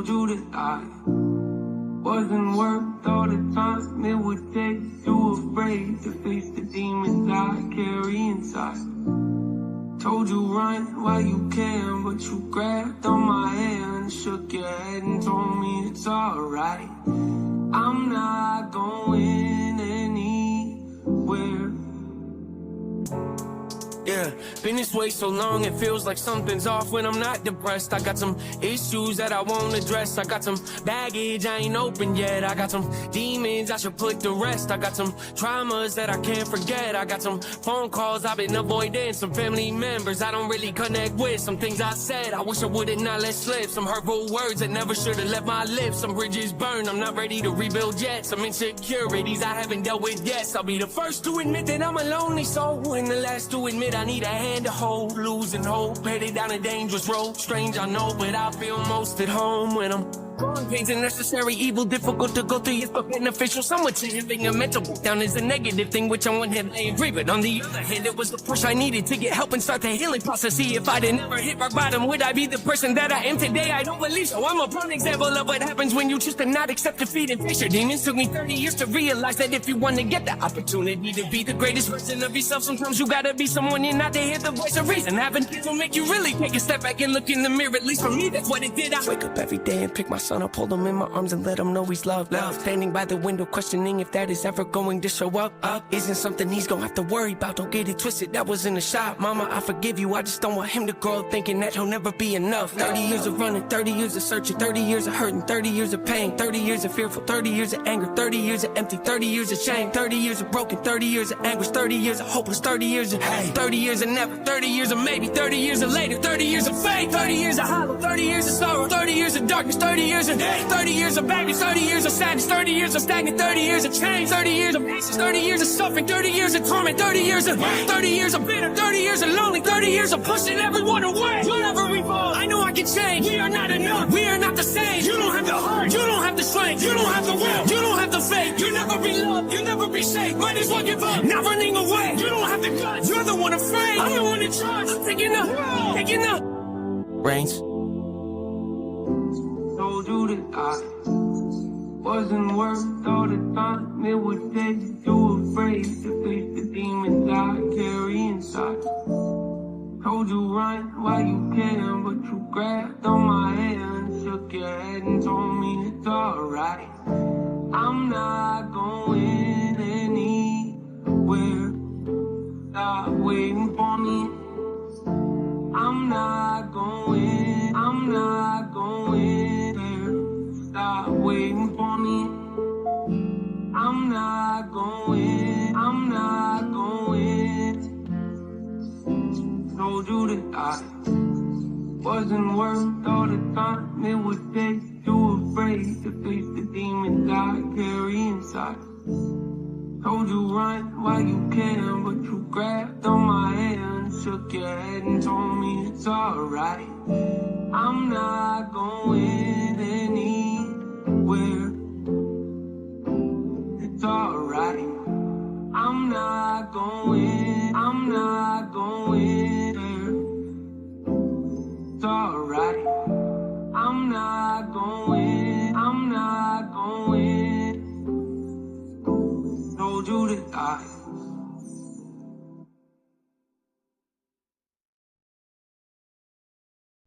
Told you that I wasn't worth all the time it would take. You afraid to face the demons I carry inside. Told you run while you can, but you grabbed on my hand, shook your head and told me it's alright. I'm not going anywhere. Yeah, been this way so long it feels like something's off when I'm not depressed. I got some issues that I won't address. I got some baggage I ain't opened yet. I got some demons I should put to rest. I got some traumas that I can't forget. I got some phone calls I've been avoiding. Some family members I don't really connect with. Some things I said I wish I would've not let slip. Some hurtful words that never should've left my lips. Some bridges burned, I'm not ready to rebuild yet. Some insecurities I haven't dealt with yet. I'll be the first to admit that I'm a lonely soul, and the last to admit I need a hand to hold. Losing hope, headed down a dangerous road. Strange I know, but I feel most at home when I'm gone. Pain's a necessary evil, difficult to go through, yet but beneficial. Some would say having a mental breakdown is a negative thing, which on one hand I agree, but on the other hand it was the push I needed to get help and start the healing process. See, if I'd never hit rock bottom, would I be the person that I am today? I don't believe so. I'm a prime example of what happens when you choose to not accept defeat and face your demons. Took me 30 years to realize that if you want to get the opportunity to be the greatest version of yourself, sometimes you gotta be someone you're not to hear the voice of reason. Having kids will make you really take a step back and look in the mirror. At least for me, that's what it did. I wake up every day and pick my son up, hold him in my arms and let him know he's loved. Standing by the window questioning if that is ever going to show up. Isn't something he's gonna have to worry about. Don't get it twisted, that was in the shop. Mama, I forgive you, I just don't want him to grow up thinking that he'll never be enough. 30 years of running, 30 years of searching, 30 years of hurting, 30 years of pain, 30 years of fearful, 30 years of anger, 30 years of empty, 30 years of shame, 30 years of broken, 30 years of anguish, 30 years of hopeless, 30 years of hate, 30 years of never, 30 years of maybe, 30 years of later, 30 years of fate, 30 years of hollow, 30 years of sorrow, 30 years of darkness, 30 years of hate, 30 years of baggage, 30 years of sadness, 30 years of stagnant, 30 years of change, 30 years of patience, 30 years of suffering, 30 years of torment, 30 years of 30 years of bitter, 30 years of lonely, 30 years of pushing everyone away. You'll never evolve. I know I can change. We are not enough. We are not the same. You don't have the heart. You don't have the strength. You don't have the will. You don't have the faith. You'll never be loved. You'll never be safe. Might as well give up. Not running away. You don't have the guts. You're the one afraid. I'm the one in charge. I'm taking up. Reigns. Told you that I wasn't worth all the time it would take. You afraid to face the demons I carry inside. Told you run while you can, but you grabbed on my hand, shook your head and told me it's alright. I'm not going anywhere. Stop waiting for me. I'm not going there. Stop waiting for me. I'm not going. Told you that I wasn't worth all the time it would take. You afraid to face the demons I carry inside. Told you run while you can, but you grabbed on my hand, shook your head and told me it's alright. I'm not going anywhere. It's alright. I'm not going there. It's alright. I'm not going. Told you that I